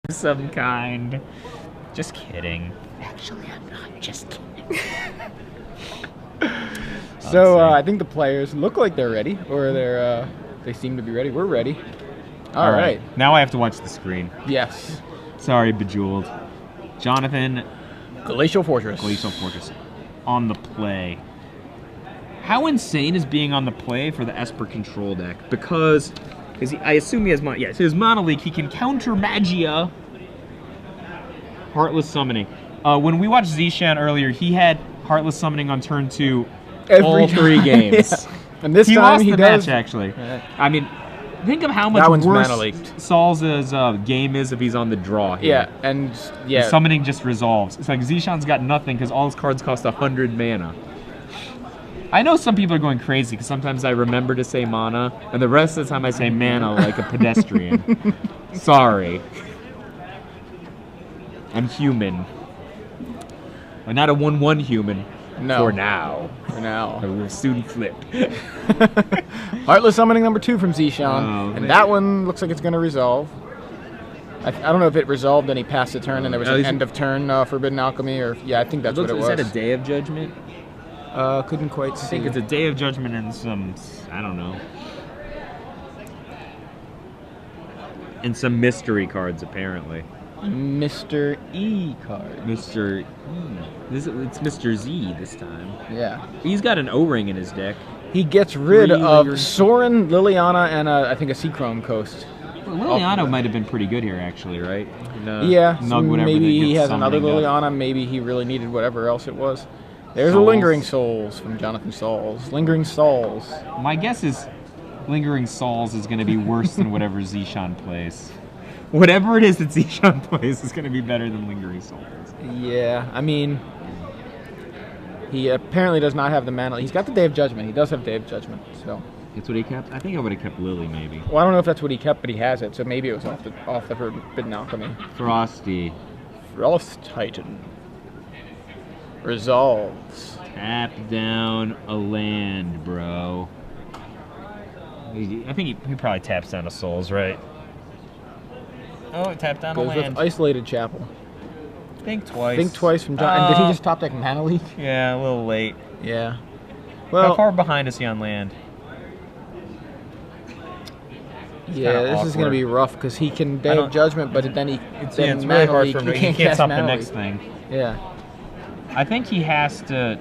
some kind. Just kidding. Actually, I'm not. Just kidding. So I think the players look like they're ready, or they seem to be ready. We're ready. All right. Now I have to watch the screen. Yes. Sorry, Bejeweled. Jonathan. Glacial Fortress. Glacial Fortress. On the play. How insane is being on the play for the Esper control deck? Because I assume he has his Mono League. He can counter Magia. Heartless Summoning. When we watched Shan earlier, he had Heartless Summoning on turn 2 all 3 games. Yeah. And this he time lost he the does. match, actually. Yeah. I mean, think of how much worse Sauls' game is if he's on the draw here. Yeah, The summoning just resolves. It's like Zishan's got nothing because all his cards cost 100 mana. I know some people are going crazy because sometimes I remember to say mana, and the rest of the time I say mana like a pedestrian. Sorry. I'm human. I'm not a 1/1 human. No. For now. For now. I will soon flip. Heartless Summoning number 2 from Shan, Oh, and man. that one looks like it's going to resolve. I don't know if it resolved and he passed the turn and there was an end of turn Forbidden Alchemy, or I think that's what it was. Is that a Day of Judgment? Couldn't quite see. I think it's a Day of Judgment and some, I don't know. And some mystery cards, apparently. Mr. E card. Mr. E. It's Mr. Z this time. Yeah. He's got an O-ring in his deck. He gets rid Three of lingering- Sorin, Liliana, and I think a Seachrome Coast. Well, Liliana might have been pretty good here, actually, right? Yeah, so Nug whatever maybe that he gets has another summoning up. Liliana. Maybe he really needed whatever else it was. There's a Sauls. Lingering Souls from Jonathan Sauls. Lingering Sauls. My guess is Lingering Sauls is going to be worse than whatever Shan plays. Whatever it is that Shan plays is going to be better than Lingering Souls. Yeah, I mean, he apparently does not have the mana. He's got the Day of Judgment. He does have Day of Judgment, so. That's what he kept? I think I would have kept Lily, maybe. Well, I don't know if that's what he kept, but he has it, so maybe it was off the Forbidden Alchemy. Frosty. Frost Titan. Resolves. Tap down a land, bro. I think he probably taps down a Souls, right? Oh, it tapped down a Goes land. with Isolated Chapel. Think twice. Think twice from John. And did he just top deck Mana Leak? Yeah, a little late. Yeah. How Well, far behind is he on land? yeah, kinda this is going to awkward. be rough because he can I Day don't- of Judgment, but then he It's then really Mana hard Leak, for him. he He can't can't cast stop the Mana next Leak. thing. Yeah. I think he has to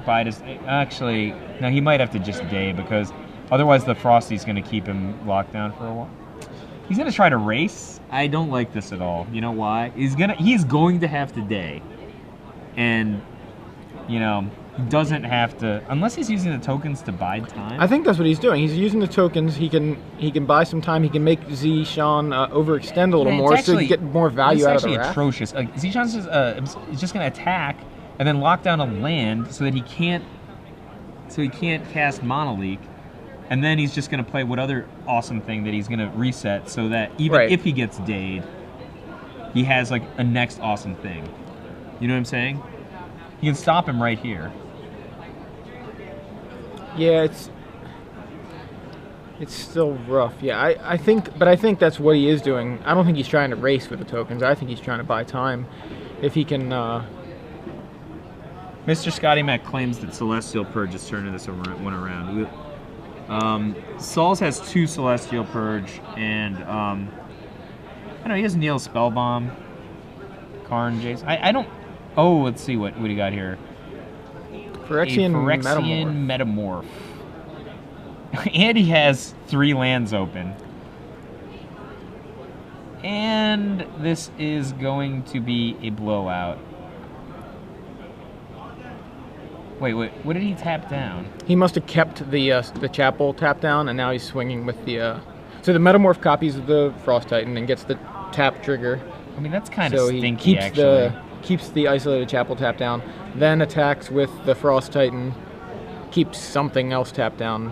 bide his... Actually, no, he might have to just day because otherwise the Frosty's going to keep him locked down for a while. He's going to try to race. I don't like this at all. You know why? He's going to have to day. And, he doesn't have to... Unless he's using the tokens to bide time. I think that's what he's doing. He's using the tokens. He can buy some time. He can make Shan overextend a little Man, more it's so he actually- can get more value out of the It's wrath. actually atrocious. Like, Zishan's just going to attack and then lock down a land so that he can't cast Mono Leak. And then he's just going to play what other awesome thing that he's going to reset so that even Right. if he gets dayed, he has like a next awesome thing. You know what I'm saying? You can stop him right here. Yeah, it's still rough. Yeah, I think that's what he is doing. I don't think he's trying to race with the tokens. I think he's trying to buy time. If he can, Mr. Scotty Mac claims that Celestial Purge is turning this one around. Sauls has 2 Celestial Purge, and I don't know, he has Neil Spellbomb, Karn, Jace. I don't. Oh, let's see what he got here. Phyrexian Phyrexian Metamorph. And he has 3 lands open. And this is going to be a blowout. Wait, what did he tap down? He must have kept the chapel tap down, and now he's swinging with the. So the Metamorph copies the Frost Titan and gets the tap trigger. I mean, that's kind of So stinky, he actually. keeps the Isolated Chapel tap down, then attacks with the Frost Titan, keeps something else tapped down.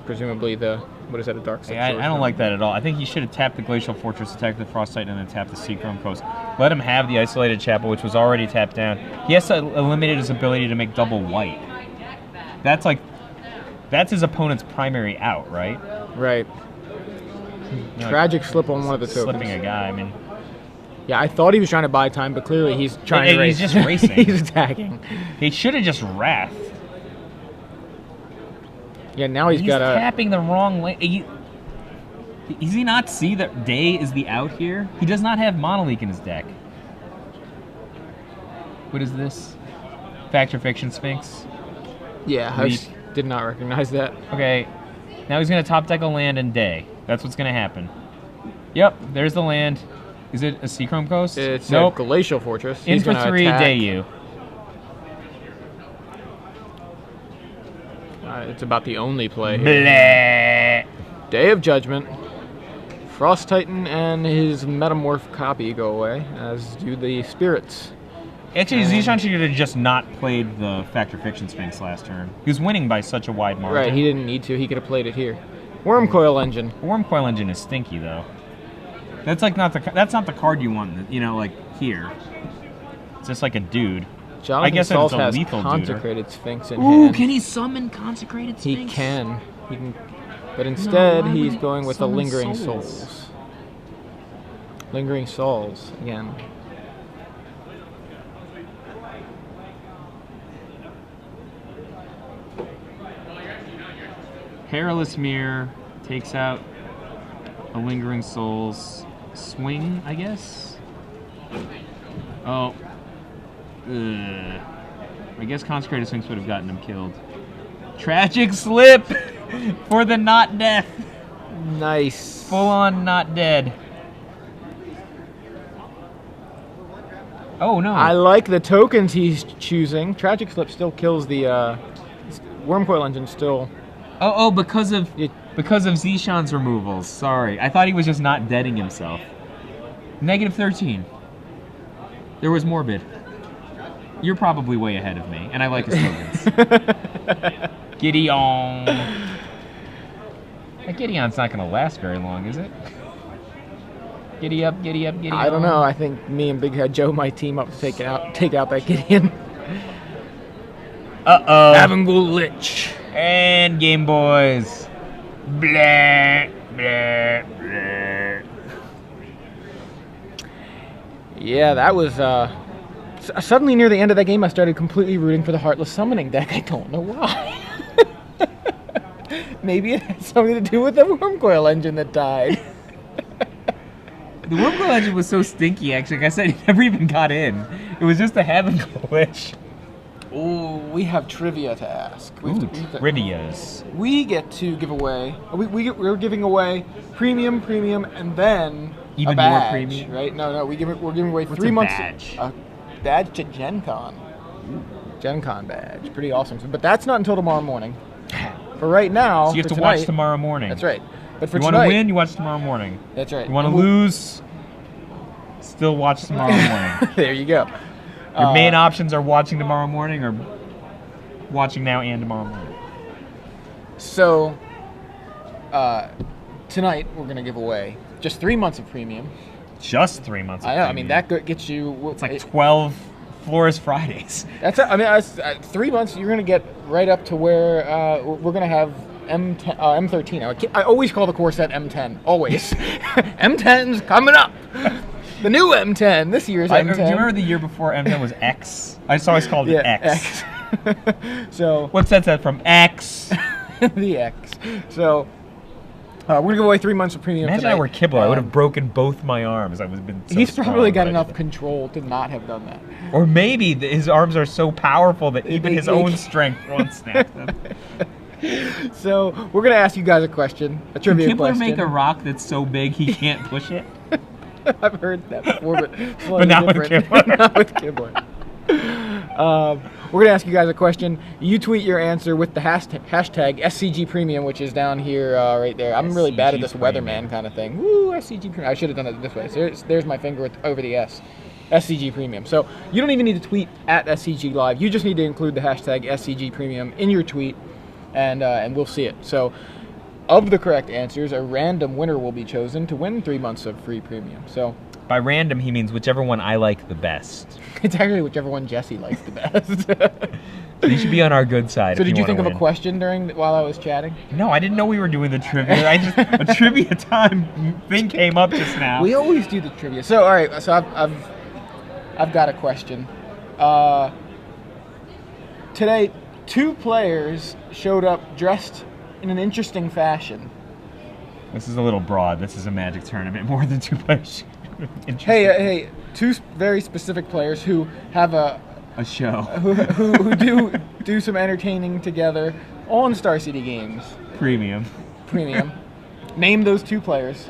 Presumably what is that, a Dark Six? I don't like that at all. I think he should have tapped the Glacial Fortress, attacked the Frost Titan, and then tapped the Seachrome Coast. Let him have the Isolated Chapel, which was already tapped down. He has to eliminate his ability to make double white. That's his opponent's primary out, right? Right. You know, Tragic slip on one of the tokens. Slipping a guy, I mean. Yeah, I thought he was trying to buy time, but clearly he's trying to race. He's just racing. He's attacking. He should have just wrathed. Yeah, now he's got a... tapping the wrong lane. Does he not see that Day is the out here? He does not have Monoleak in his deck. What is this? Fact or Fiction Sphinx? Yeah, I did not recognize that. Okay, now he's going to top deck a land and Day. That's what's going to happen. Yep, there's the land. Is it a Seachrome Coast? It's nope. a Glacial Fortress. In He's for gonna 3, attack. Dayu. It's about the only play here. Blah. Day of Judgment. Frost Titan and his Metamorph copy go away, as do the Spirits. Actually, Zishan should have just not played the Fact or Fiction Sphinx last turn. He was winning by such a wide margin. Right, he didn't need to. He could have played it here. Wormcoil Engine. Wormcoil Engine is stinky though. That's like not the card you want. You know, like here. It's just like a dude. Jonathan I guess Sauls it's a has lethal Consecrated Sphinx in Ooh, hand. can he summon Consecrated Sphinx? He can. But instead, No, he's going with the summon Lingering Sauls. Souls. Lingering Sauls again. Perilous Mirror takes out a Lingering Souls. Swing, I guess? Oh. Ugh. I guess Consecrated Sphinx would have gotten him killed. Tragic Slip for the not death. Nice. Full on not dead. Oh no. I like the tokens he's choosing. Tragic Slip still kills the Wormcoil Engine still. Oh, because of Zishan's removals. Sorry. I thought he was just not deading himself. Negative 13. There was Morbid. You're probably way ahead of me, and I like his tokens. Gideon. That Gideon's not going to last very long, is it? Giddy up, giddy up, giddy up. I don't know. I think me and Big Head Joe might team up to take out that Gideon. Uh-oh. Avangul Lich. And Game Boys. Blah, blah, blah. Yeah, that was... Suddenly near the end of that game, I started completely rooting for the Heartless Summoning deck. I don't know why. Maybe it had something to do with the Wormcoil Engine that died. The Wormcoil Engine was so stinky, actually. Like I said, he never even got in. It was just a heaven glitch. Oh, we have trivia to ask. Trivias. We get to give away... We're giving away premium, and then Even a badge, more premium? right? No, we're giving away What's 3 a months... badge? A badge to Gen Con. Gen Con badge. Pretty awesome. But that's not until tomorrow morning. For right now... So you have to tonight, watch tomorrow morning. That's right. But for you want to win, you watch tomorrow morning. That's right. You want to lose, still watch tomorrow morning. There you go. Your main options are watching tomorrow morning or watching now and tomorrow morning. So, tonight we're going to give away just 3 months of premium. Just 3 months of I know. premium. I mean, that gets you... It's like 12 Flores Fridays. That's 3 months. You're going to get right up to where we're going to have M10, M13. I always call the core set M10. Always. M10's coming up. The new M10. This year's M10. Do you remember the year before M10 was X? I just always called it X. So what's that from? X. The X. So we're gonna give away 3 months of premium. Imagine tonight. I were Kibble. I would have broken both my arms. I would have been. So He's probably got strong, enough control to not have done that. Or maybe his arms are so powerful that even his own strength won't snap them. So we're gonna ask you guys a question, a trivia Can Kibler question. make a rock that's so big he can't push it? I've heard that before, but But not with Kibler. Not with Kibler. We're going to ask you guys a question. You tweet your answer with the hashtag SCG Premium, which is down here right there. I'm really bad at this weatherman kind of thing. Woo, SCG Premium. I should have done it this way. So there's my finger over the S. SCG Premium. So you don't even need to tweet at SCG Live. You just need to include the hashtag SCG Premium in your tweet, and we'll see it. So of the correct answers, a random winner will be chosen to win 3 months of free premium. So by random, he means whichever one I like the best. It's actually whichever one Jesse likes the best. You should be on our good side. So if did you wanna think of a win. question while I was chatting? No, I didn't know we were doing the trivia. A trivia time thing came up just now. We always do the trivia. So all right, so I've got a question. Today, 2 players showed up dressed in an interesting fashion. This is a little broad. This is a Magic tournament. More than 2 players. Hey, 2 very specific players who have a show. who do some entertaining together on Star City Games. Premium. Name those 2 players.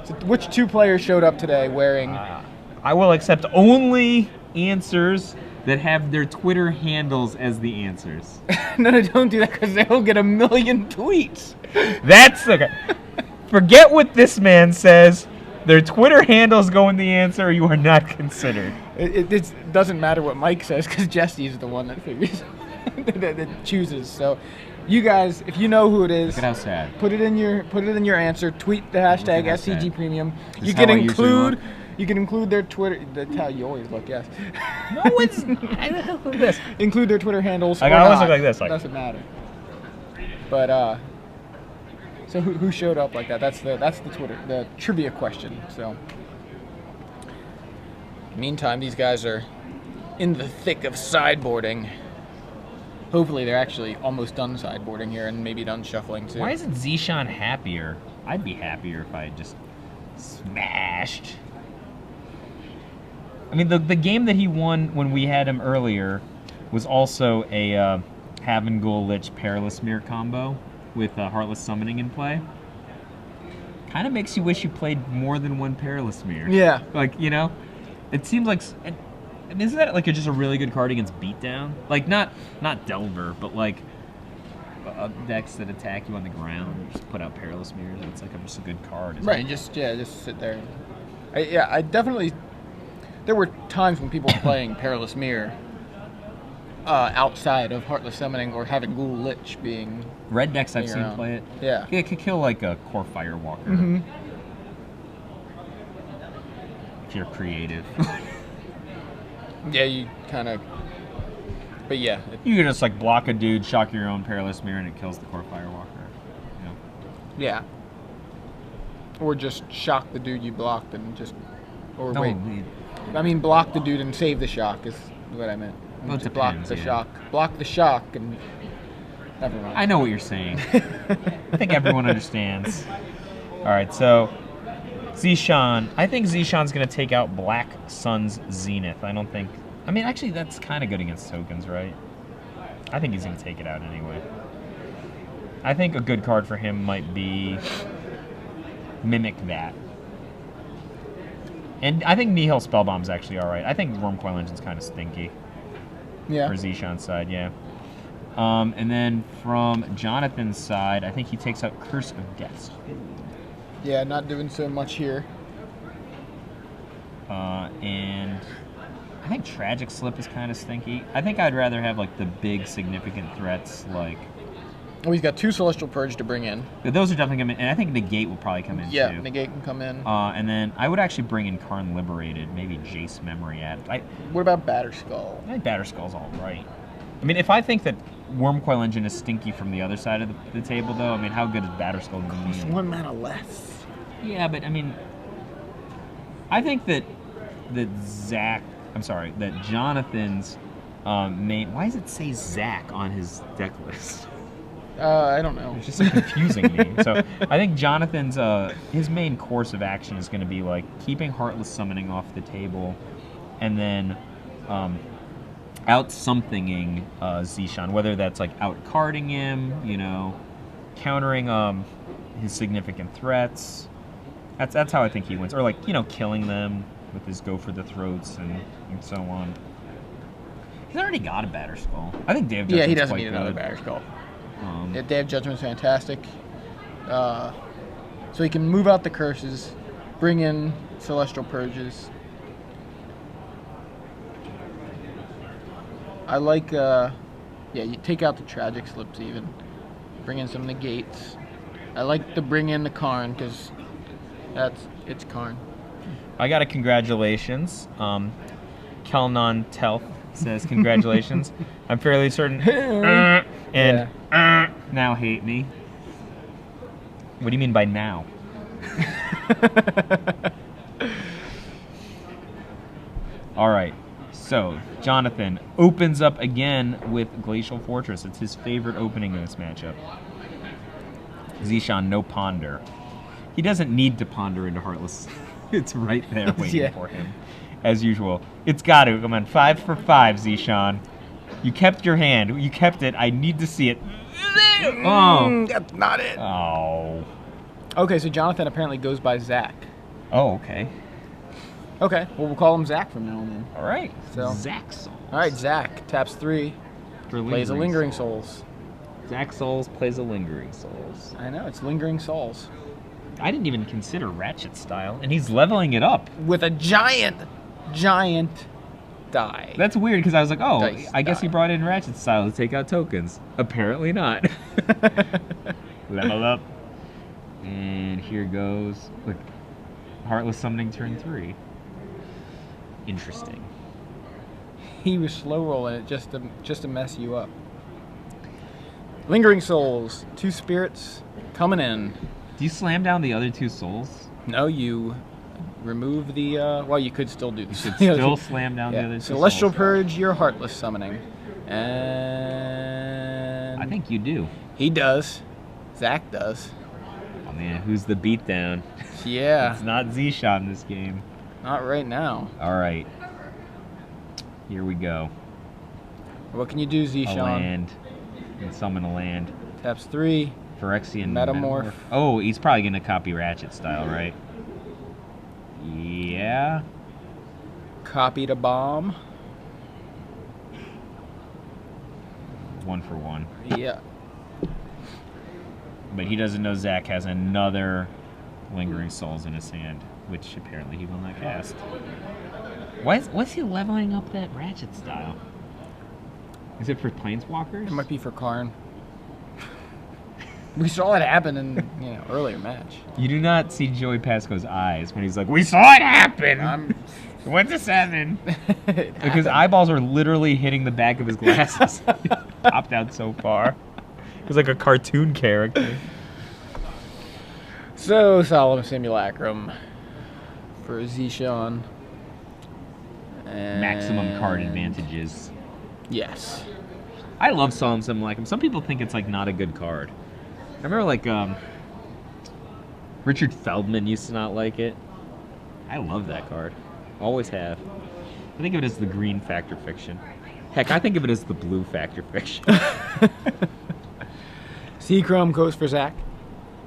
So which 2 players showed up today wearing? I will accept only answers that have their Twitter handles as the answers. No, don't do that because they'll get a million tweets. That's okay. Forget what this man says. Their Twitter handles go in the answer, or you are not considered. It doesn't matter what Mike says because Jesse's the one that figures that chooses. So, you guys, if you know who it is, Look at how sad. Put it in your answer. Tweet the hashtag SCG Premium. You can include their Twitter. That's how you always look. Yes. No, it's look at this. Include their Twitter handles. Like, I always look like this. Like. Doesn't matter. But so who showed up like that? That's the trivia question. So, meantime, these guys are in the thick of sideboarding. Hopefully, they're actually almost done sideboarding here and maybe done shuffling too. Why isn't Shan happier? I'd be happier if I had just smashed. I mean, the game that he won when we had him earlier was also a Havengul Lich Perilous Mirror combo with Heartless Summoning in play. Kind of makes you wish you played more than one Perilous Mirror. Yeah. Like, you know, it seems like... And isn't that like just a really good card against Beatdown? Like, not Delver, but like decks that attack you on the ground, just put out Perilous Mirrors, and it's like just a good card. Right, just sit there. I definitely... There were times when people were playing Perilous Mirror outside of Heartless Summoning or having Ghoul Lich being... Red decks I've seen play it. Yeah. It could kill like a Core Firewalker. Mm-hmm. If you're creative. Yeah, you kind of... But yeah. You can just like block a dude, shock your own Perilous Mirror, and it kills the Core Firewalker. You know? Yeah. Or just shock the dude you blocked and just... Or No, wait. I mean, block the dude and save the shock is what I meant. Well, it Just depends, block the yeah. shock. Block the shock and... Never mind. I know what you're saying. I think everyone understands. All right, so Shan. I think Shan's going to take out Black Sun's Zenith. I don't think... I mean, actually, that's kind of good against tokens, right? I think he's going to take it out anyway. I think a good card for him might be Mimic that. And I think Nihil Spellbomb's actually all right. I think Wormcoil Engine's kind of stinky. Yeah. For Shan's side, yeah. And then from Jonathan's side, I think he takes out Curse of Guest. Yeah, not doing so much here. And I think Tragic Slip is kind of stinky. I think I'd rather have like the big significant threats like... Oh, he's got 2 Celestial Purge to bring in. Those are definitely coming in, and I think Negate will probably come in too. Yeah, Negate can come in. And then I would actually bring in Karn Liberated, maybe Jace Memory Adept. What about Batterskull? I think Batterskull's all right. I mean, if I think that Wormcoil Engine is stinky from the other side of the table, though, I mean, how good is Batterskull going to be? It's 1 mana less. Yeah, but I mean, I think that Jonathan's main... Why does it say Zach on his deck list? I don't know. It's just so confusing me. So I think Jonathan's his main course of action is going to be like keeping Heartless Summoning off the table, and then out somethinging Shan, whether that's like out carding him, you know, countering his significant threats. That's how I think he wins, or like, you know, killing them with his go for the throats and so on. He's already got a Batterskull. I think Dave. Yeah, he doesn't need another Batterskull. Day of Judgment's fantastic. So he can move out the curses, bring in Celestial Purges. I like, you take out the Tragic Slips even. Bring in some Negates. I like to bring in the Karn because it's Karn. I got a congratulations. Kelnon Telth says congratulations. I'm fairly certain. Now hate me. What do you mean by now? All right. So Jonathan opens up again with Glacial Fortress. It's his favorite opening in this matchup. Zishan, no ponder. He doesn't need to ponder into Heartless. It's right there waiting for him, as usual. It's got to. Come on, 5 for 5, Zishan. You kept your hand. You kept it. I need to see it. Oh, that's not it. Oh. Okay, so Jonathan apparently goes by Zach. Oh, okay. Okay, well, we'll call him Zach from now on then. All right. So, Zach Sauls. All right, Zach taps 3, plays a Lingering Souls. Zach Sauls plays a Lingering Souls. I know, it's Lingering Souls. I didn't even consider Ratchet style, and he's leveling it up. With a giant die. That's weird, because I was like, oh, Dice I guess die. he brought in Ratchet style to take out tokens. Apparently not. Level up. And here goes. Look, Heartless Summoning turn 3. Interesting. He was slow rolling it just to mess you up. Lingering Souls, 2 spirits coming in. Do you slam down the other 2 souls? No, you remove the. Well, you could still do this. You should still slam down the other 2 Celestial souls. Purge, your Heartless Summoning. And. I think you do. He does. Zach does. Oh man, who's the beatdown? Yeah. It's not Zishan this game. Not right now. All right. Here we go. What can you do, Zishan? A land. And summon a land. Taps 3. Phyrexian Metamorph. Oh, he's probably going to copy Ratchet style, right? Yeah. Copied a bomb. 1 for 1. Yeah. But he doesn't know Zach has another Lingering Souls in his hand, which apparently he will not cast. What's he leveling up that Ratchet style? Is it for Planeswalkers? It might be for Karn. We saw it happen in earlier match. You do not see Joey Pasco's eyes when he's like, "We saw it happen." Went to 7. Like his eyeballs are literally hitting the back of his glasses. He popped out so far. It was like a cartoon character. So, Solemn Simulacrum for Zishan. Maximum card advantages. Yes. I love Solemn Simulacrum. Some people think it's like not a good card. I remember like Richard Feldman used to not like it. I love that card. Always have. I think of it as the green Factor Fiction. Heck, I think of it as the blue Factor Fiction. C-Chrome goes for Zach.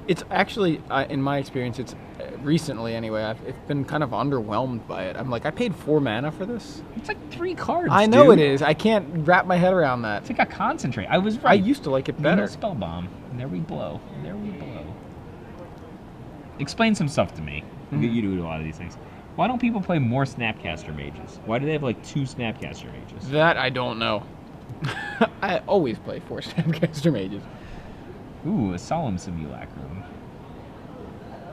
It's actually, in my experience, it's recently anyway, I've been kind of underwhelmed by it. I'm like, I paid 4 mana for this? It's like 3 cards, I know dude. it is. I can't wrap my head around that. It's like a concentrate. I was right. I used to like it better. Spell Bomb. And there we blow. There we blow. Explain some stuff to me. You do a lot of these things. Why don't people play more Snapcaster Mages? Why do they have like 2 Snapcaster Mages? That I don't know. I always play 4 Snapcaster Mages. Ooh, a Solemn Simulacrum.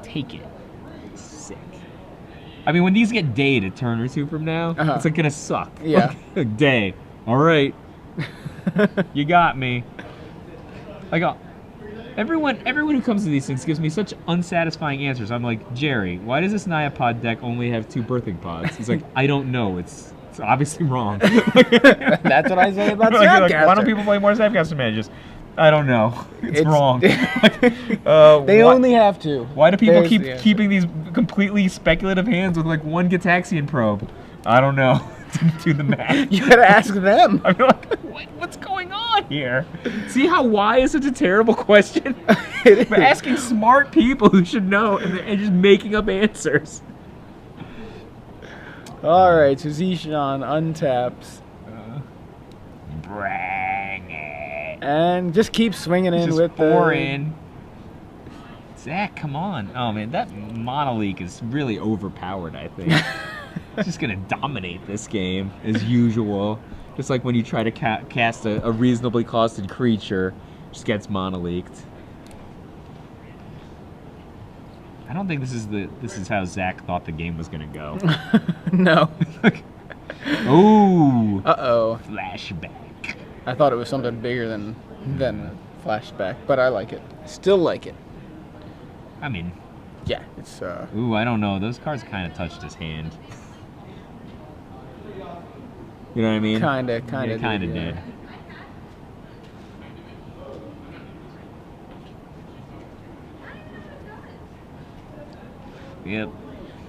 Take it. Sick. I mean, when these get dayed a turn or 2 from now, it's like gonna suck. Yeah. Like, day. All right. You got me. Like, everyone who comes to these things gives me such unsatisfying answers. I'm like, Jerry, why does this Nyapod deck only have 2 birthing pods? He's like, I don't know. It's obviously wrong. That's what I say about Snapcaster. Like, why don't people play more Snapcaster Mages? I don't know. It's wrong. They only have 2. Why do people keep keeping these completely speculative hands with like 1 Gitaxian probe? I don't know. Didn't do the math. You gotta ask them. I feel like, what's going on here? See how why is such a terrible question? We're asking smart people who should know, and just making up answers. All right, so Zishan untaps. Bring it. And just keep swinging in Just with pour in. Zach, come on. Oh, man, that Monoleak is really overpowered, I think. It's just going to dominate this game, as usual. Just like when you try to cast a reasonably costed creature, just gets Monoleaked. I don't think this is how Zach thought the game was going to go. No. Ooh. Uh-oh. Flashback. I thought it was something bigger than flashback, but I like it. Still like it. I mean, yeah, it's ooh, I don't know. Those cards kind of touched his hand. You know what I mean? Kind of did. Yep.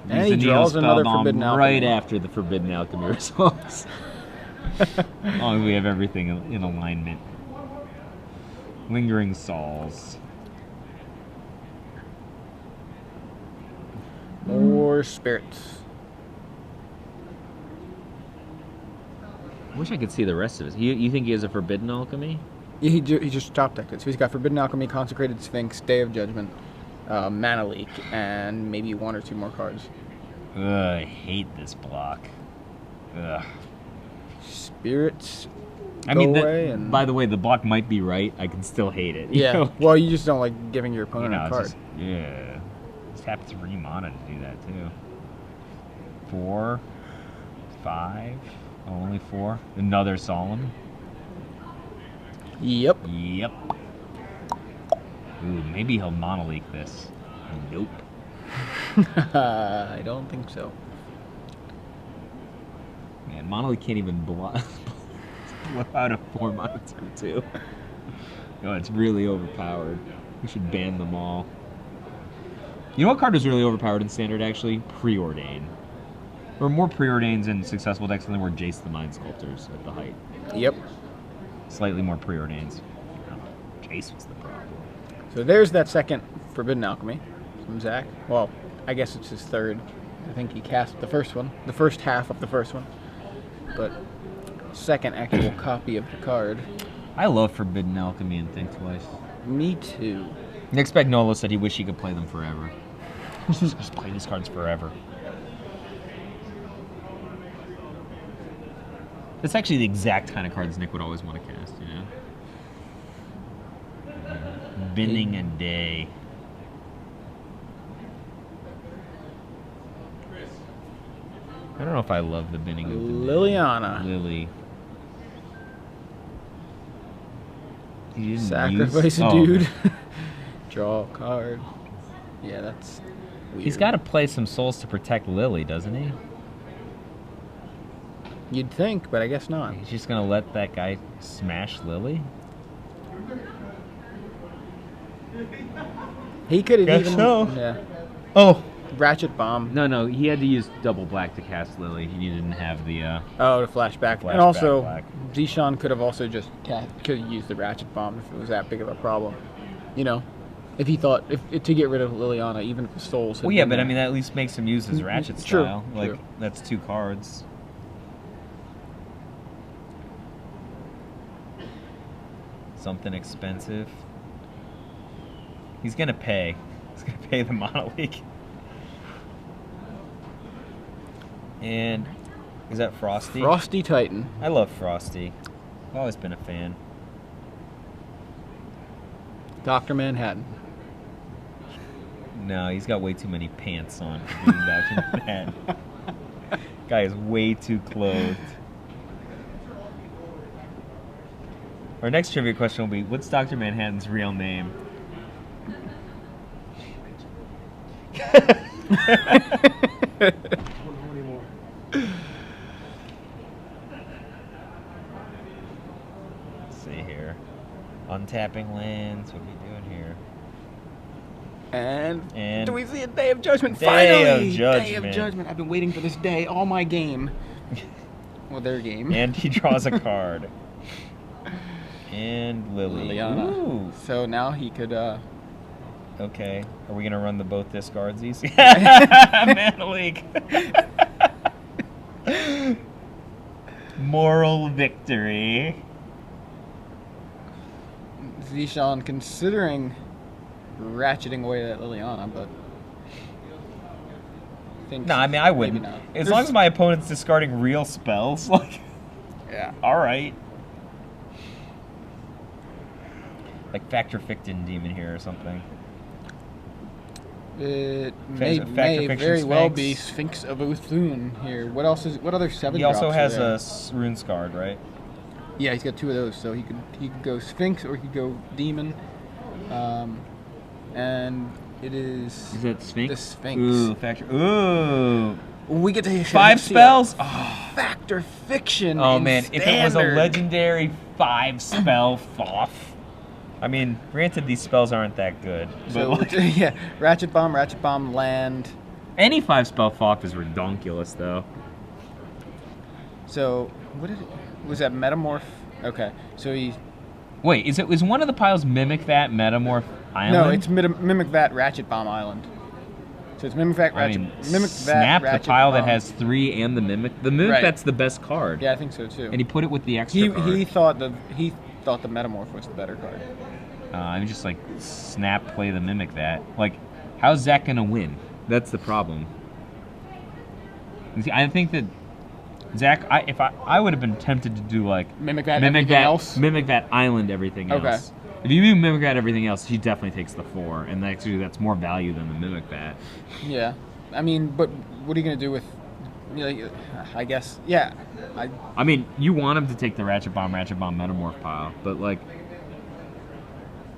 And he draws another Forbidden Alchemy. Right after the Forbidden Alchemy results. As long as we have everything in alignment. Lingering Sauls. More spirits. I wish I could see the rest of it. You think he has a Forbidden Alchemy? He just top decked it. So he's got Forbidden Alchemy, Consecrated Sphinx, Day of Judgment, Mana Leak, and maybe 1 or 2 more cards. Ugh, I hate this block. Ugh. Spirits. I mean, by the way, the block might be right. I can still hate it. Yeah. Know? Well, you just don't like giving your opponent a card. Yeah. Just have 3 mana to do that too. 4, 5. Oh, only 4. Another Solemn. Yep. Yep. Ooh, maybe he'll Mana Leak this. Nope. I don't think so. Man, Mana Leak can't even blow out a 4 mana 2/2. No, it's really overpowered. We should ban them all. You know what card was really overpowered in Standard, actually? Preordain. There were more Preordains in successful decks than there were Jace the Mind Sculptors at the height. Yep. Slightly more Preordains. Jace was the problem. So there's that second Forbidden Alchemy from Zach. Well, I guess it's his third. I think he cast the first one, the first half of the first one. But second actual copy of the card. I love Forbidden Alchemy and Think Twice. Me too. Nick Spagnuolo said he wished he could play them forever. Just play these cards forever. That's actually the exact kind of cards Nick would always want to cast, you know? Binning a Day. I don't know if I love the Binning of the Day. Liliana. Lily. Sacrifice a dude. Draw a card. Yeah, that's weird. He's got to play some souls to protect Lily, doesn't he? You'd think, but I guess not. He's just going to let that guy smash Lily? He could have even... so. Yeah. Oh! Ratchet Bomb. No, he had to use double black to cast Lily. He didn't have the... the flashback. And also, Shan could have also just could have used the Ratchet Bomb if it was that big of a problem. You know? If he thought... to get rid of Liliana, even if the Souls had Well, yeah, but I mean, that at least makes him use his Ratchet style. True. Like, that's 2 cards. Something expensive. He's gonna pay. He's gonna pay the Mana Leak. And is that Frosty? Frosty Titan. I love Frosty. I've always been a fan. Dr. Manhattan. No, he's got way too many pants on for being Dr. Manhattan. Guy is way too clothed. Our next trivia question will be, what's Dr. Manhattan's real name? Let's see here. Untapping lands. What are we doing here? And do we see a Day of Judgment? Day Finally! of Judgment. Day of Judgment. I've been waiting for this day all my game. Well, their game. And he draws a card. And Liliana. Ooh. So now he could... Okay. Are we going to run the both discards easy? Mana Leak. Moral victory. Shan considering ratcheting away that Liliana, but... No, I mean, I wouldn't. As long as my opponent's discarding real spells, like... Yeah. Alright. Like Factor Fictin Demon here or something. It Factor may Fiction very well be Sphinx. Sphinx of Uthun here. What else is? What other 7 He drops also are has there? a Rune Scarred, right? Yeah, he's got 2 of those, so he could go Sphinx or he could go Demon. And it is. Is that Sphinx? The Sphinx. Ooh, Factor. Ooh. We get to 5 see spells? a Factor Fiction. Oh in man, if it was a Standard. legendary 5-spell Thoth. I mean, granted these spells aren't that good. So But yeah, Ratchet Bomb, Land. any 5-spell Thoth is redonkulous though. So what did it? Was that Metamorph? Okay, so he. Wait, is one of the piles Mimic That Metamorph Island? No, it's Mimic Vat Ratchet Bomb Island. So it's Mimic Vat Ratchet. Mimic Snap Vat, the pile Ratchet that has 3 and the Mimic. The Mimic Right. That's the best card. Yeah, I think so too. And he put it with the extra card. He thought the Metamorph was the better card. I'm just like, snap, play the Mimic That. Like, how's Zach gonna win? That's the problem. You see, I think that Zach, if I would have been tempted to do like Mimic Vat everything else? Mimic That Island everything Okay. else. If you do Mimic That everything else, he definitely takes the 4, and actually that's more value than the Mimic That. Yeah, I mean, but what are you gonna do with? Like, I guess, yeah. I mean, you want him to take the Ratchet Bomb Metamorph pile, but like,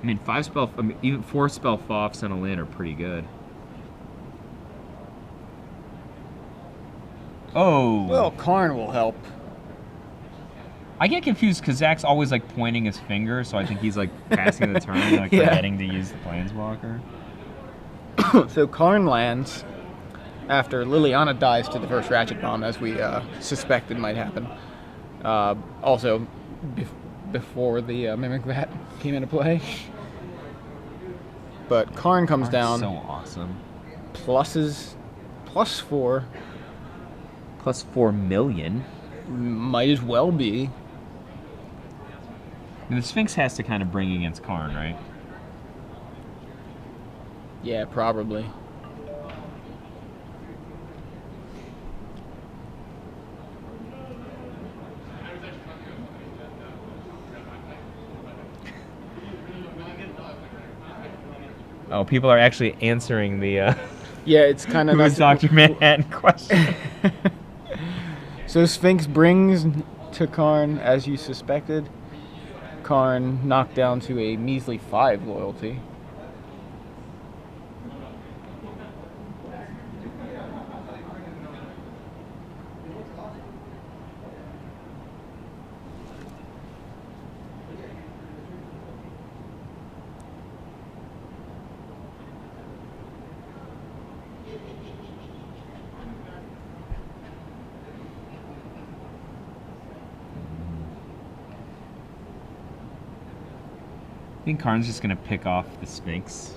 I mean, 5-spell, I mean, even 4-spell Thoths and a land are pretty good. Oh. Well, Karn will help. I get confused because Zach's always like pointing his finger, so I think he's like passing the turn, like Yeah. forgetting to use the Planeswalker. So Karn lands after Liliana dies to the first Ratchet Bomb, as we suspected might happen. Also, before the Mimic Vat came into play. But Karn comes down. So awesome. +4. Plus 4 million. Might as well be. I mean, the Sphinx has to kind of bring against Karn, right? Yeah, probably. Oh, people are actually answering the Yeah, it's kind of. who is Dr. Manhattan question. So Sphinx brings to Karn, as you suspected. Karn knocked down to a measly 5 loyalty. I think Karn's just gonna pick off the Sphinx.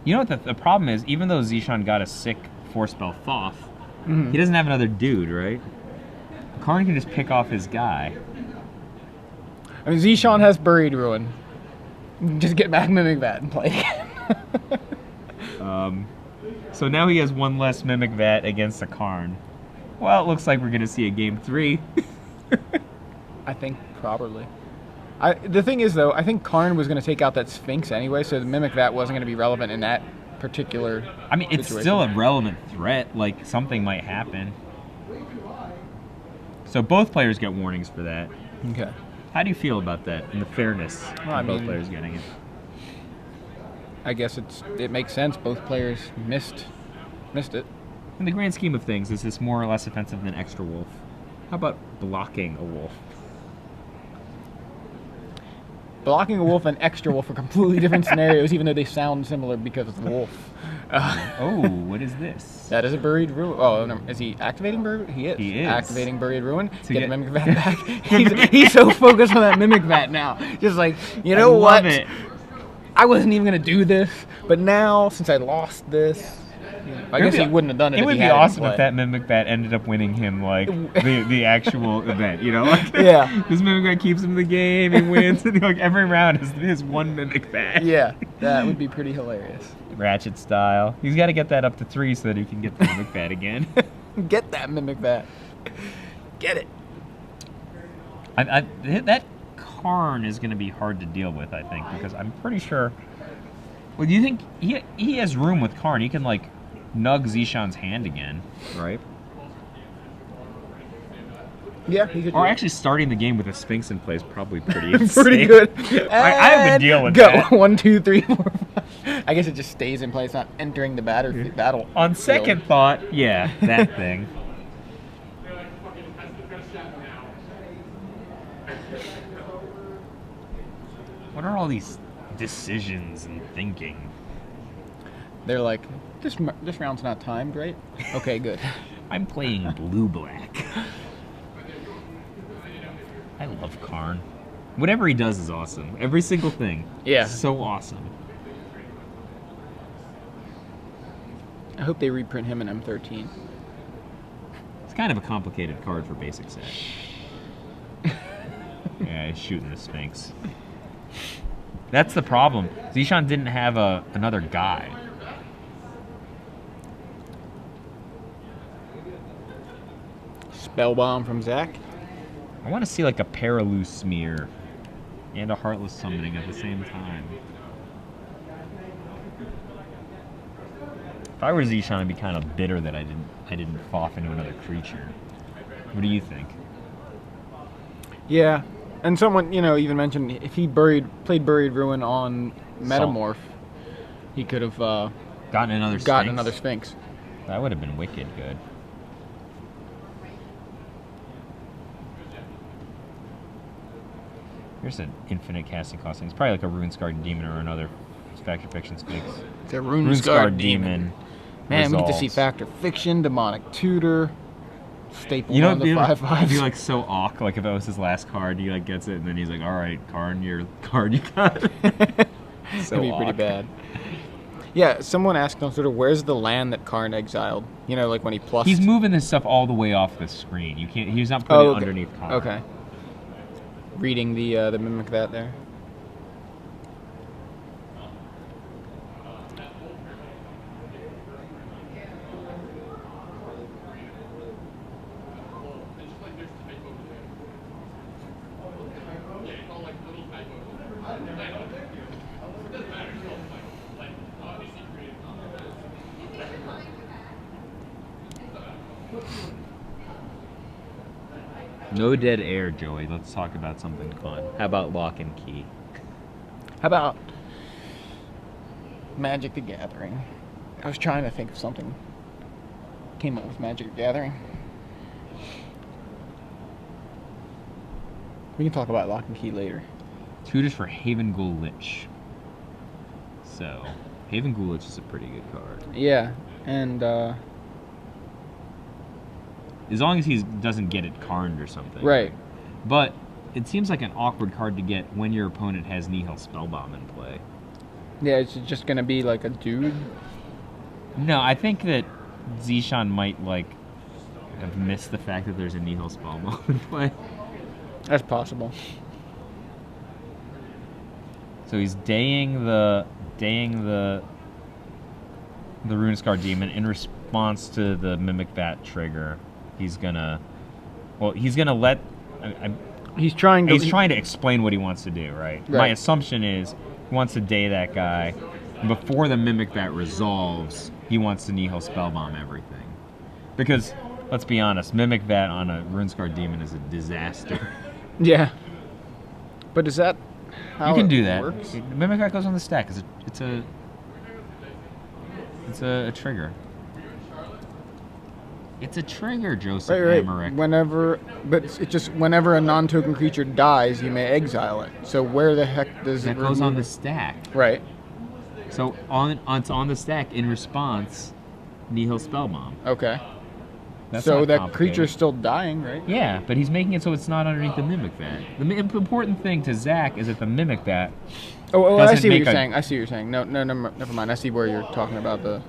You know what the problem is? Even though Zishan got a sick 4-spell Thoth, he doesn't have another dude, right? Karn can just pick off his guy. I mean, Zishan has Buried Ruin. Just get back Mimic Vat and play again. So now he has one less Mimic Vat against a Karn. Well, it looks like we're gonna see a game 3. I think probably. The thing is, though, I think Karn was going to take out that Sphinx anyway, so the Mimic Vat wasn't going to be relevant in that particular I mean, it's situation. still a relevant threat. Like, something might happen. So both players get warnings for that. Okay. How do you feel about that and the fairness Well, of both players getting it? I guess it makes sense. Both players missed it. In the grand scheme of things, is this more or less offensive than Extra Wolf? How about blocking a wolf? Blocking a wolf and Extra Wolf are completely different scenarios, even though they sound similar because of the wolf. Oh, what is this? That is a Buried Ruin. Oh, no. Is he activating Buried? He is. He is. Activating Buried Ruin. To Get get- Mimic Vat back. He's so focused on that Mimic Vat now. Just like, you know I what? love it. I wasn't even going to do this, but now, since I lost this, I guess he wouldn't have done it It if would he be had awesome it in if play. that Mimic Bat ended up winning him, like, the actual event, you know? Like, Yeah. This Mimic Bat keeps him in the game, he wins, and like every round is his one Mimic Bat. Yeah, that would be pretty hilarious. Ratchet style. He's got to get that up to 3 so that he can get the Mimic Bat again. Get that Mimic Vat. Get it. That Karn is going to be hard to deal with, I think, because I'm pretty sure Well, do you think he has room with Karn? He can like nug Zishan's hand again, right? Yeah, he could. Or actually, starting the game with a Sphinx in play is probably pretty pretty good. I have a deal with go. that. 1, 2, 3, 4, 5. I guess it just stays in place, not entering the battle. On second thought, yeah, that thing. What are all these decisions and thinking? They're like, this round's not timed, right? Okay, good. I'm playing blue-black. I love Karn. Whatever he does is awesome. Every single thing. Yeah. So awesome. I hope they reprint him in M13. It's kind of a complicated card for basic set. Yeah, he's shooting the Sphinx. That's the problem. Zishan didn't have another guy. Spellbomb from Zach. I want to see like a Paraloose Smear and a Heartless Summoning at the same time. If I were Zishan, I'd be kind of bitter that I didn't fall into another creature. What do you think? Yeah, and someone even mentioned if he played Buried Ruin on Metamorph, he could have gotten another Sphinx. That would have been wicked good. Here's an infinite casting cost thing. It's probably like a Runescarred Demon or another Factor Fiction Sphinx. It's a Runescarred Demon. Man, resolves. we get to see Factor Fiction, Demonic Tutor, staple on the 5/5s. It'd be like so awk. Like if that was his last card, he like gets it, and then he's like, "All right, Karn, your card you got." So it'd be pretty bad. Yeah, someone asked on Twitter, "Where's the land that Karn exiled?" Like when he plussed. He's moving this stuff all the way off the screen. You can't. He's not putting it underneath Karn. Okay. Reading the Mimic that there. No dead air, Joey. Let's talk about something fun. How about Lock and Key? How about Magic the Gathering? I was trying to think of something. Came up with Magic the Gathering. We can talk about Lock and Key later. Tutors for Haven Ghoul Lich. So, Haven Ghoul Lich is a pretty good card. Yeah, and as long as he doesn't get it Karned or something. Right. But it seems like an awkward card to get when your opponent has Nihil Spellbomb in play. Yeah, it's just going to be like a dude. No, I think that Zishan might have missed the fact that there's a Nihil Spellbomb in play. That's possible. So he's daying the Runescar Demon in response to the Mimic Bat trigger. He's gonna let. He's trying to explain what he wants to do, right? My assumption is he wants to day that guy. Before the Mimic Bat resolves, he wants to Nihil Spellbomb everything. Because, let's be honest, Mimic Bat on a Runescar Demon is a disaster. Yeah. But is that how you can do that. Works? Mimic Bat goes on the stack. It's a trigger. It's a trigger, Joseph Emmerich. Whenever a non-token creature dies, you may exile it. So where the heck does that goes on the stack? Right. So it's on the stack in response, Nihil Spellbomb. Okay. That's so not that creature's still dying, right? Yeah, but he's making it so it's not underneath the Mimic Bat. The important thing to Zach is that the Mimic Bat. I see what you're saying. I see what you're saying. No, never mind. I see where you're talking about to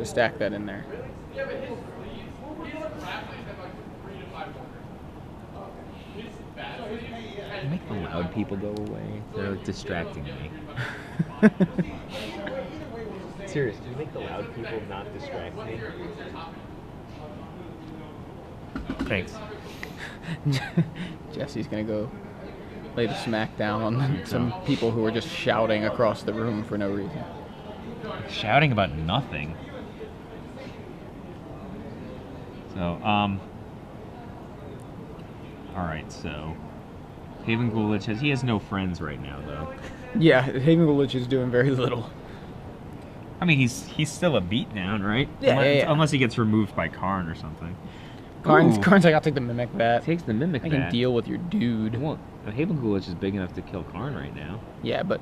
stack that in there. Make the loud people go away. They're distracting me. Seriously, you make the loud people not distract me? Thanks. Jesse's gonna go lay the smack down on some people who are just shouting across the room for no reason. Shouting about nothing. So, alright, so Haven Gulich he has no friends right now, though. Yeah, Haven Gulich is doing very little. I mean, he's still a beatdown, right? Yeah, unless he gets removed by Karn or something. Karn's like, I'll take the Mimic Bat. Takes the Mimic Bat. I can deal with your dude. Well, Haven Gulich is big enough to kill Karn right now. Yeah, but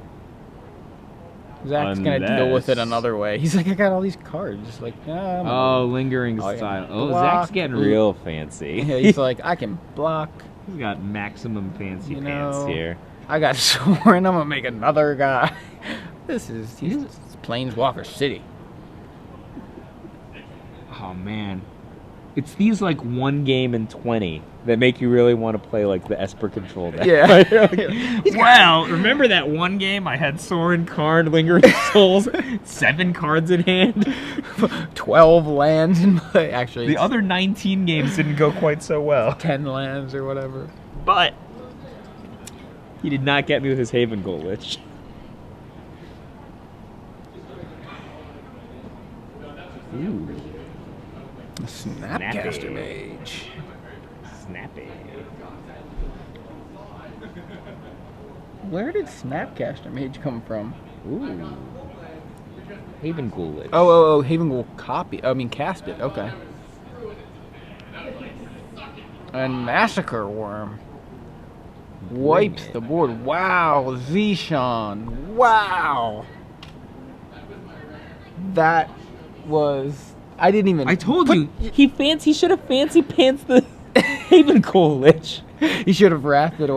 Zach's gonna deal with it another way. He's like, I got all these cards. Like, lingering style. Oh, Zach's getting real fancy. Yeah, he's like, I can block. He's got maximum fancy pants here. I got Soren. I'm gonna make another guy. He's Planeswalker City. Oh man, it's these like 1 game in 20 that make you really want to play like the Esper control deck. Yeah. Wow, remember that 1 game I had Soren, Karn, Lingering Souls, 7 cards in hand, 12 lands in play. Actually, the other 19 games didn't go quite so well. 10 lands or whatever. But he did not get me with his Haven Gulich. Ooh. Snapcaster Mage. Snappy. Where did Snapcaster Mage come from? Ooh. Haven Gulich. Oh, Haven will cast it. Okay. And Massacre Worm. Wipes the board. Wow, Shan. Wow. That was... I didn't even... I told you. He should have fancy pants the Haven Gulich. He should have wrathed it away.